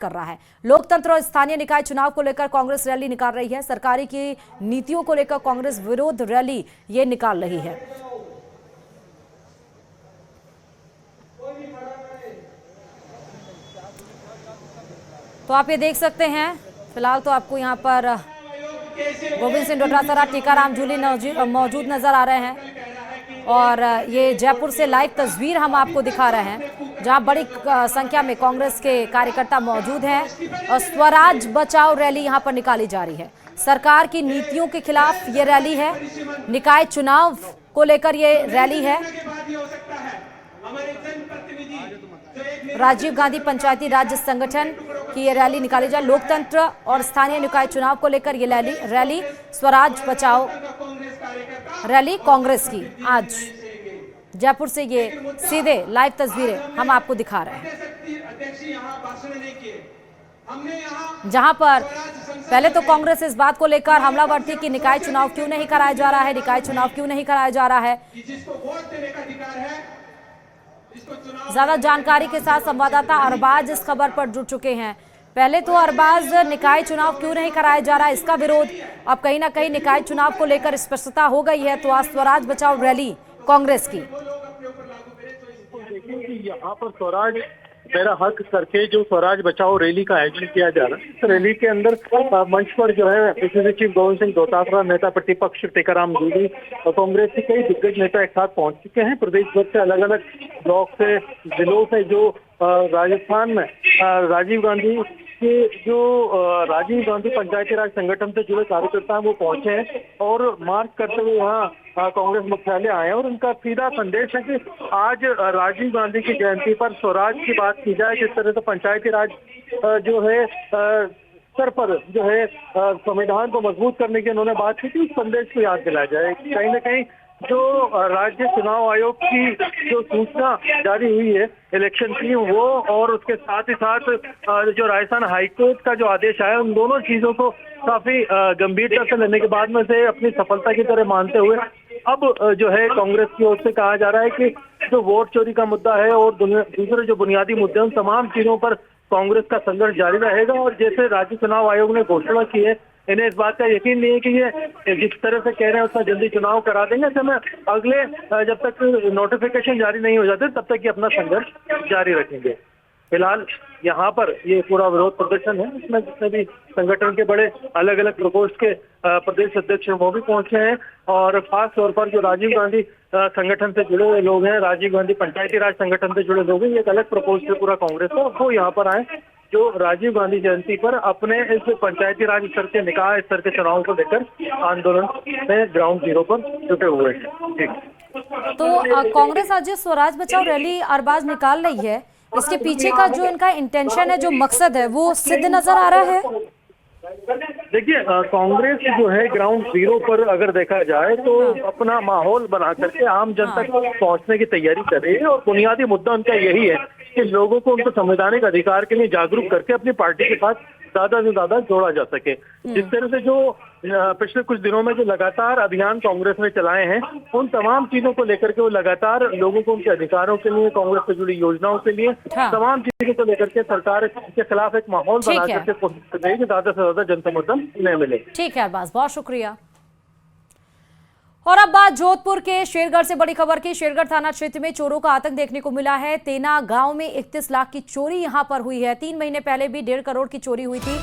कर रहा है। लोकतंत्र और स्थानीय निकाय चुनाव को लेकर कांग्रेस रैली निकाल रही है। सरकारी की नीतियों को लेकर कांग्रेस विरोध रैली ये निकाल रही है। तो आप ये देख सकते हैं, फिलहाल तो आपको यहाँ पर गोविंद सिंह डोटासरा, टीकाराम जूली मौजूद नजर आ रहे हैं और ये जयपुर से लाइव तस्वीर हम आपको दिखा रहे हैं जहां बड़ी संख्या में कांग्रेस के कार्यकर्ता मौजूद हैं और स्वराज बचाओ रैली यहां पर निकाली जा रही है। सरकार की नीतियों के खिलाफ ये रैली है, निकाय चुनाव को लेकर ये रैली है। राजीव गांधी पंचायती राज संगठन की ये रैली निकाली जाए। लोकतंत्र और स्थानीय निकाय चुनाव को लेकर ये रैली स्वराज बचाओ रैली कांग्रेस की आज जयपुर से ये सीधे लाइव तस्वीरें हम आपको दिखा रहे हैं, जहां पर पहले तो कांग्रेस इस बात को लेकर हमलावर थी कि निकाय चुनाव क्यों नहीं कराया जा रहा है, निकाय चुनाव क्यों नहीं कराया जा रहा है। ज्यादा जानकारी के साथ संवाददाता अरबाज इस खबर पर जुड़ चुके हैं। पहले तो अरबाज, निकाय चुनाव क्यों नहीं कराया जा रहा है, इसका विरोध अब कहीं ना कहीं निकाय चुनाव को लेकर स्पष्टता हो गई है। तो आज स्वराज बचाओ रैली कांग्रेस की। देखिए कि यहाँ पर स्वराज मेरा हक करके जो स्वराज बचाओ रैली का आयोजन किया जा रहा है, इस रैली के अंदर मंच पर जो है पीसीसी चीफ गोविंद सिंह डोटासरा, नेता प्रतिपक्ष टीकाराम जूली और कांग्रेस के कई दिग्गज नेता एक साथ पहुंच चुके हैं। प्रदेश भर से अलग अलग ब्लॉक से, जिलों से, जो राजस्थान में राजीव गांधी पंचायती राज संगठन से जुड़े कार्यकर्ता हैं वो पहुंचे हैं और मार्च करते हुए यहाँ कांग्रेस मुख्यालय आए हैं और उनका सीधा संदेश है कि आज राजीव गांधी की जयंती पर स्वराज की बात की जाए। जिस तरह से पंचायती राज जो है स्तर पर जो है संविधान को मजबूत करने की उन्होंने बात की थी, उस संदेश को याद दिलाया जाए। कहीं ना कहीं जो राज्य चुनाव आयोग की जो सूचना जारी हुई है इलेक्शन की, वो और उसके साथ ही साथ जो राजस्थान हाईकोर्ट का जो आदेश आया, उन दोनों चीजों को काफी गंभीरता से लेने के बाद में से अपनी सफलता की तरह मानते हुए अब जो है कांग्रेस की ओर से कहा जा रहा है कि जो वोट चोरी का मुद्दा है और दूसरे जो बुनियादी मुद्दे, उन तमाम चीजों पर कांग्रेस का संघर्ष जारी रहेगा। और जैसे राज्य चुनाव आयोग ने घोषणा की है, इन्हें इस बात का यकीन नहीं है कि ये जिस तरह से कह रहे हैं उतना जल्दी चुनाव करा देंगे। ऐसे में अगले जब तक नोटिफिकेशन जारी नहीं हो जाते तब तक ये अपना संघर्ष जारी रखेंगे। फिलहाल यहाँ पर ये पूरा विरोध प्रदर्शन है, इसमें जितने भी संगठन के बड़े अलग अलग प्रकोष्ठ के प्रदेश अध्यक्ष हैं वो भी पहुंचे हैं और खास तौर पर जो राजीव गांधी संगठन से जुड़े हुए लोग हैं, राजीव गांधी पंचायती राज संगठन से जुड़े लोग हैं, ये एक अलग प्रकोष्ठ है पूरा कांग्रेस का, वो यहाँ पर आए जो राजीव गांधी जयंती पर अपने इस पंचायती राज स्तर के निकाय स्तर के चुनाव को लेकर आंदोलन में ग्राउंड जीरो पर जुटे हुए हैं। ठीक, तो कांग्रेस आज स्वराज बचाओ रैली अरबाज निकाल रही है, इसके पीछे का जो इनका इंटेंशन है, जो मकसद है, वो सिद्ध नजर आ रहा है। देखिए कांग्रेस जो है ग्राउंड जीरो पर अगर देखा जाए तो अपना माहौल बना करके आम जन तक पहुंचने की तैयारी कर रही है और बुनियादी मुद्दा उनका यही है कि लोगों को उनके संवैधानिक अधिकार के लिए जागरूक करके अपनी पार्टी के साथ ज्यादा से ज्यादा जोड़ा जा सके। जिस तरह से जो पिछले कुछ दिनों में जो लगातार अभियान कांग्रेस ने चलाए हैं, उन तमाम चीजों को लेकर के वो लगातार लोगों को उनके अधिकारों के लिए, कांग्रेस से जुड़ी योजनाओं के लिए, तमाम चीजों को लेकर के सरकार के खिलाफ एक माहौल बना करके कोशिश कर रही है कि ज्यादा से ज्यादा जनसमर्थन उन्हें मिले। ठीक है अरबाज, बहुत शुक्रिया। और अब बात जोधपुर के शेरगढ़ से बड़ी खबर की। शेरगढ़ थाना क्षेत्र में चोरों का आतंक देखने को मिला है। तेना गांव में 31 लाख की चोरी यहां पर हुई है। 3 महीने पहले भी 1.5 करोड़ की चोरी हुई थी।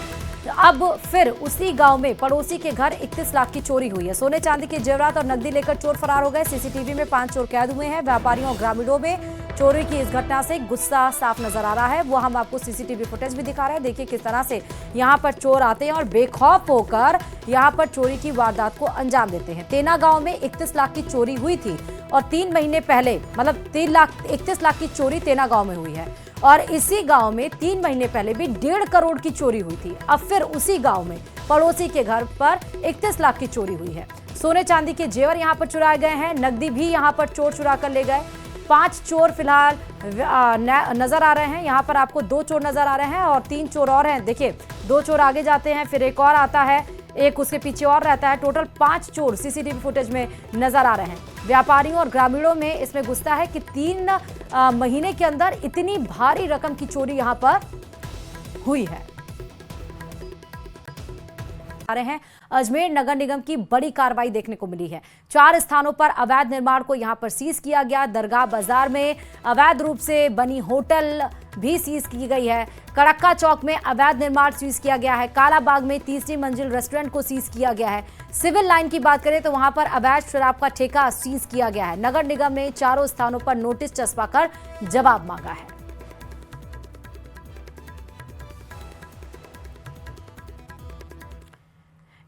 अब फिर उसी गांव में पड़ोसी के घर 31 लाख की चोरी हुई है। सोने चांदी के जेवरात और नकदी लेकर चोर फरार हो गए। सीसीटीवी में 5 चोर कैद हुए हैं। व्यापारियों और ग्रामीणों में चोरी की इस घटना से गुस्सा साफ नजर आ रहा है। वो हम आपको सीसीटीवी फुटेज भी दिखा रहे हैं। देखिए किस तरह से यहाँ पर चोर आते हैं और बेखौफ होकर यहाँ पर चोरी की वारदात को अंजाम देते हैं। तेना गांव में 31 लाख की चोरी हुई थी और 3 महीने पहले, मतलब 31 लाख की चोरी तेना गांव में हुई है और इसी गांव में 3 महीने पहले भी 1.5 करोड़ की चोरी हुई थी। अब फिर उसी गांव में पड़ोसी के घर पर 31 लाख की चोरी हुई है। सोने चांदी के जेवर यहां पर चुराए गए हैं। नकदी भी यहां पर चोर चुरा कर ले गए। 5 चोर फिलहाल नजर आ रहे हैं। यहाँ पर आपको 2 चोर नजर आ रहे हैं और 3 चोर और हैं। देखिए 2 चोर आगे जाते हैं, फिर एक और आता है, एक उसके पीछे और रहता है। टोटल 5 चोर सीसीटीवी फुटेज में नजर आ रहे हैं। व्यापारियों और ग्रामीणों में इसमें गुस्सा है कि 3 महीने के अंदर इतनी भारी रकम की चोरी यहाँ पर हुई है। आ रहे हैं अजमेर नगर निगम की बड़ी कार्रवाई देखने को मिली है। 4 स्थानों पर अवैध निर्माण को यहां पर सीज किया गया। दरगाह बाजार में अवैध रूप से बनी होटल भी सीज की गई है। कड़क्का चौक में अवैध निर्माण सीज किया गया है। कालाबाग में तीसरी मंजिल रेस्टोरेंट को सीज किया गया है। सिविल लाइन की बात करें तो वहां पर अवैध शराब का ठेका सीज किया गया है। नगर निगम ने 4 स्थानों पर नोटिस चस्पाकर जवाब मांगा है।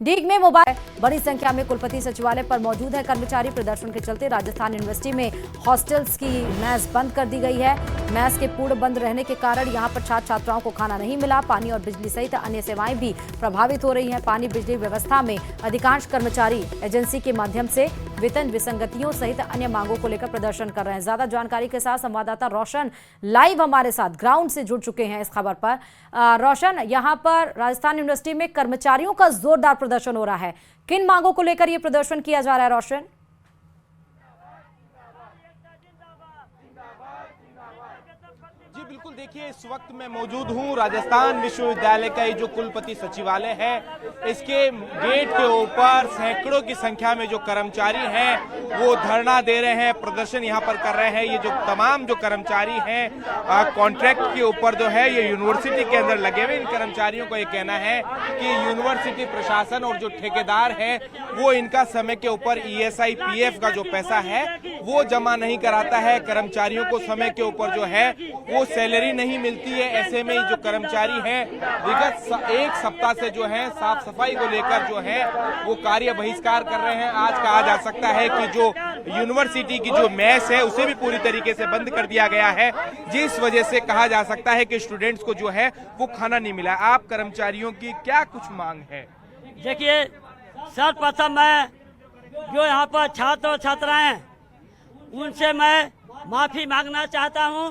डीग में मोबाइल बड़ी संख्या में कुलपति सचिवालय पर मौजूद है। कर्मचारी प्रदर्शन के चलते राजस्थान यूनिवर्सिटी में हॉस्टल्स की मेस बंद कर दी गई है। मेस के पूर्ण बंद रहने के कारण यहां पर छात्र छात्राओं को खाना नहीं मिला। पानी और बिजली सहित अन्य सेवाएं भी प्रभावित हो रही हैं। पानी बिजली व्यवस्था में अधिकांश कर्मचारी एजेंसी के माध्यम से वेतन विसंगतियों सहित अन्य मांगों को लेकर प्रदर्शन कर रहे हैं। ज्यादा जानकारी के साथ संवाददाता रोशन लाइव हमारे साथ ग्राउंड से जुड़ चुके हैं इस खबर पर। रोशन, यहां पर राजस्थान यूनिवर्सिटी में कर्मचारियों का जोरदार प्रदर्शन हो रहा है। किन मांगों को लेकर यह प्रदर्शन किया जा रहा है रोशन? जी बिल्कुल, देखिए इस वक्त मैं मौजूद हूँ राजस्थान विश्वविद्यालय का ये जो कुलपति सचिवालय है, इसके गेट के ऊपर सैकड़ों की संख्या में जो कर्मचारी हैं वो धरना दे रहे हैं, प्रदर्शन यहाँ पर कर रहे हैं। ये जो तमाम जो कर्मचारी हैं कॉन्ट्रैक्ट के ऊपर जो है ये यूनिवर्सिटी के अंदर लगे हुए, इन कर्मचारियों को ये कहना है कि यूनिवर्सिटी प्रशासन और जो ठेकेदार है वो इनका समय के ऊपर ESI PF का जो पैसा है वो जमा नहीं कराता है। कर्मचारियों को समय के ऊपर जो है वो सैलरी नहीं मिलती है। ऐसे में जो कर्मचारी हैं विगत 1 सप्ताह से जो है साफ सफाई को लेकर जो है वो कार्य बहिष्कार कर रहे हैं। आज कहा जा सकता है कि जो यूनिवर्सिटी की जो मेस है उसे भी पूरी तरीके से बंद कर दिया गया है, जिस वजह से कहा जा सकता है कि स्टूडेंट्स को जो है वो खाना नहीं मिला। आप कर्मचारियों की क्या कुछ मांग है? देखिए, सर्वप्रथम मैं जो यहाँ पर छात्र और छात्राएं हैं उनसे मैं माफी मांगना चाहता हूँ,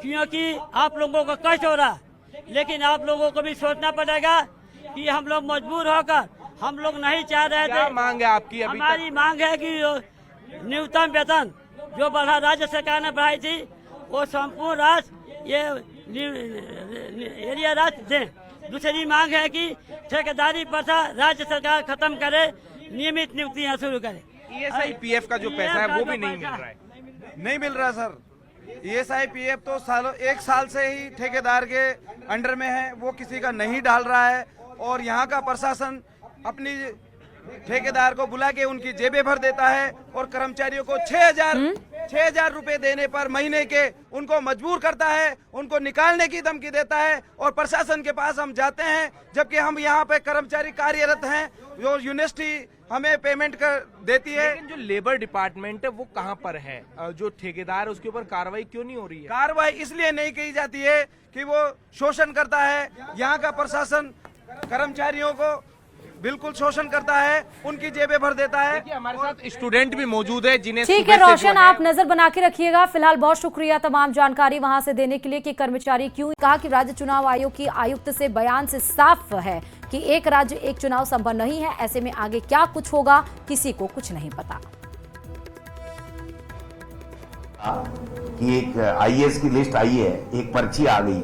क्योंकि आप लोगों को कष्ट हो रहा, लेकिन आप लोगों को भी सोचना पड़ेगा कि हम लोग मजबूर होकर हम लोग नहीं चाह रहे थे। क्या मांग है आपकी? अभी हमारी मांग है कि न्यूनतम वेतन जो बढ़ा राज्य सरकार ने बढ़ाई थी वो संपूर्ण राष्ट्र ये एरिया राष्ट्र दें। दूसरी मांग है कि ठेकेदारी प्रथा राज्य सरकार खत्म करे, नियमित नियुक्तियां शुरू करे। ESI PF का जो पैसा है वो भी नहीं मिल रहा है। नहीं मिल रहा सर। ESI PF तो 1 साल से ही ठेकेदार के अंडर में है, वो किसी का नहीं डाल रहा है और यहाँ का प्रशासन अपनी ठेकेदार को बुला के उनकी जेबें भर देता है और कर्मचारियों को 6,000 रुपए देने पर महीने के उनको मजबूर करता है, उनको निकालने की धमकी देता है और प्रशासन के पास हम जाते हैं, जबकि हम यहाँ पे कर्मचारी कार्यरत हैं, जो यूनिवर्सिटी हमें पेमेंट कर देती है। लेकिन जो लेबर डिपार्टमेंट है वो कहाँ पर है? जो ठेकेदार है उसके ऊपर कार्रवाई क्यों नहीं हो रही है? कार्रवाई इसलिए नहीं की जाती है कि वो शोषण करता है। यहाँ का प्रशासन कर्मचारियों को बिल्कुल शोषण करता है, उनकी जेबें भर देता है। हमारे साथ स्टूडेंट भी मौजूद है जिन्हें ठीक है रोशन, आप नजर बना के रखिएगा। फिलहाल बहुत शुक्रिया तमाम जानकारी वहां से देने के लिए कि कर्मचारी क्यों। कहा कि राज्य चुनाव आयोग की आयुक्त से बयान से साफ है कि एक राज्य एक चुनाव संभव नहीं है। ऐसे में आगे क्या कुछ होगा किसी को कुछ नहीं पता। कि एक IAS की लिस्ट आई है, एक पर्ची आ गई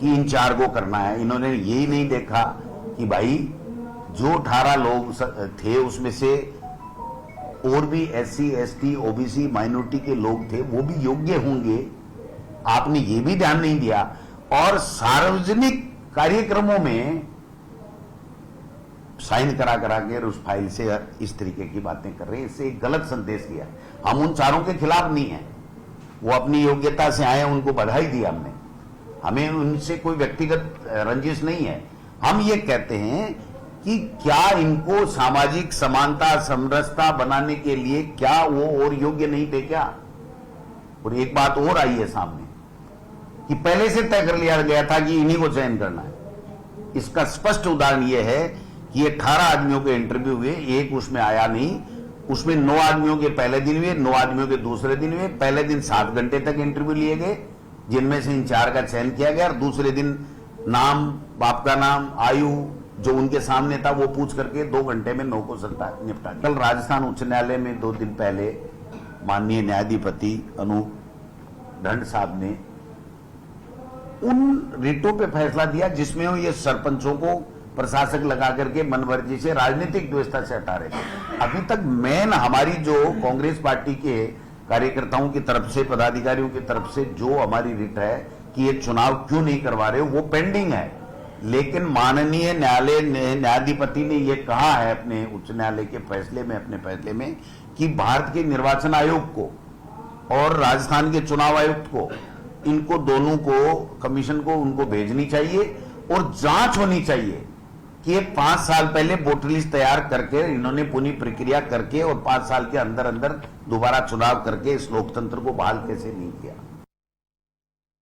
कि इन 4 को करना है। इन्होंने यही नहीं देखा कि भाई जो 18 लोग थे उसमें से और भी SC ST OBC माइनॉरिटी के लोग थे, वो भी योग्य होंगे। आपने ये भी ध्यान नहीं दिया और सार्वजनिक कार्यक्रमों में साइन करा के उस फाइल से इस तरीके की बातें कर रहे हैं। इससे एक गलत संदेश दिया। हम उन 4 के खिलाफ नहीं है, वो अपनी योग्यता से आए, उनको बधाई दी हमने। हमें उनसे कोई व्यक्तिगत रंजिश नहीं है। हम ये कहते हैं कि क्या इनको सामाजिक समानता समरसता बनाने के लिए क्या वो और योग्य नहीं थे क्या? और एक बात और आई है सामने कि पहले से तय कर लिया गया था कि इन्हीं को चयन करना है। इसका स्पष्ट उदाहरण यह है कि 18 आदमियों के इंटरव्यू हुए, एक उसमें आया नहीं। उसमें 9 आदमियों के पहले दिन हुए, 9 आदमियों के दूसरे दिन हुए। पहले दिन 7 घंटे तक इंटरव्यू लिए गए, जिनमें से इन 4 का चयन किया गया और दूसरे दिन नाम, बाप का नाम, आयु जो उनके सामने था वो पूछ करके 2 घंटे में 9 को निपटा। कल राजस्थान उच्च न्यायालय में 2 दिन पहले माननीय न्यायाधिपति अनूप ढंड साहब ने उन रिटों पे फैसला दिया जिसमें वो ये सरपंचों को प्रशासक लगा करके मनमर्जी से राजनीतिक व्यवस्था से हटा रहे थे। अभी तक मेन हमारी जो कांग्रेस पार्टी के कार्यकर्ताओं की तरफ से, पदाधिकारियों की तरफ से जो हमारी रिट है कि ये चुनाव क्यों नहीं करवा रहे हो, वो पेंडिंग है। लेकिन माननीय न्यायाधिपति ने ये कहा है अपने उच्च न्यायालय के फैसले में, अपने फैसले में, कि भारत के निर्वाचन आयोग को और राजस्थान के चुनाव आयुक्त को, इनको दोनों को, कमीशन को, उनको भेजनी चाहिए और जांच होनी चाहिए कि ये 5 साल पहले वोटर लिस्ट तैयार करके इन्होंने पुनः प्रक्रिया करके और 5 साल के अंदर अंदर दोबारा चुनाव करके इस लोकतंत्र को बहाल कैसे नहीं किया।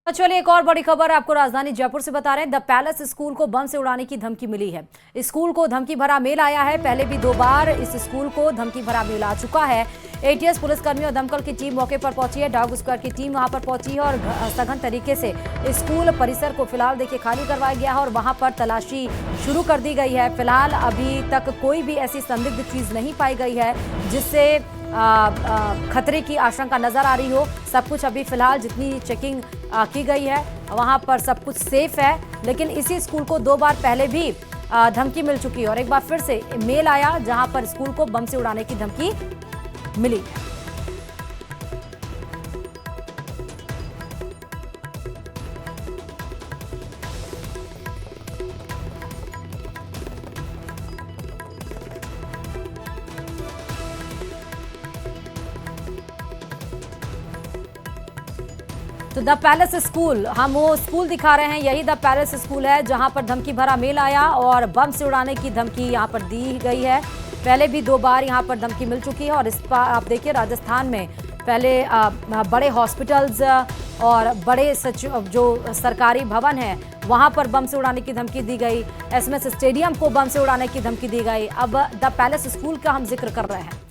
चलिए एक और बड़ी खबर आपको राजधानी जयपुर से बता रहे हैं। द पैलेस स्कूल को बम से उड़ाने की धमकी मिली है। स्कूल को धमकी भरा मेल आया है। पहले भी 2 बार इस स्कूल को धमकी भरा मेल आ चुका है। एटीएस पुलिसकर्मियों और दमकल की टीम मौके पर पहुंची है। डॉग स्क्वाड की टीम वहां पर पहुंची है और सघन तरीके से स्कूल परिसर को फिलहाल देखिए खाली करवाया गया है और वहां पर तलाशी शुरू कर दी गई है। फिलहाल अभी तक कोई भी ऐसी संदिग्ध चीज नहीं पाई गई है जिससे खतरे की आशंका नजर आ रही हो। सब कुछ अभी फिलहाल जितनी चेकिंग की गई है वहां पर सब कुछ सेफ है। लेकिन इसी स्कूल को 2 बार पहले भी धमकी मिल चुकी है और एक बार फिर से मेल आया जहां पर स्कूल को बम से उड़ाने की धमकी मिली है। तो द पैलेस स्कूल, हम वो स्कूल दिखा रहे हैं, यही द पैलेस स्कूल है जहां पर धमकी भरा मेल आया और बम से उड़ाने की धमकी यहां पर दी गई है। पहले भी 2 बार यहां पर धमकी मिल चुकी है और इस पर आप देखिए राजस्थान में पहले बड़े हॉस्पिटल्स और बड़े जो सरकारी भवन है वहां पर बम से उड़ाने की धमकी दी गई। एसएमएस स्टेडियम को बम से उड़ाने की धमकी दी गई। अब द पैलेस स्कूल का हम जिक्र कर रहे हैं।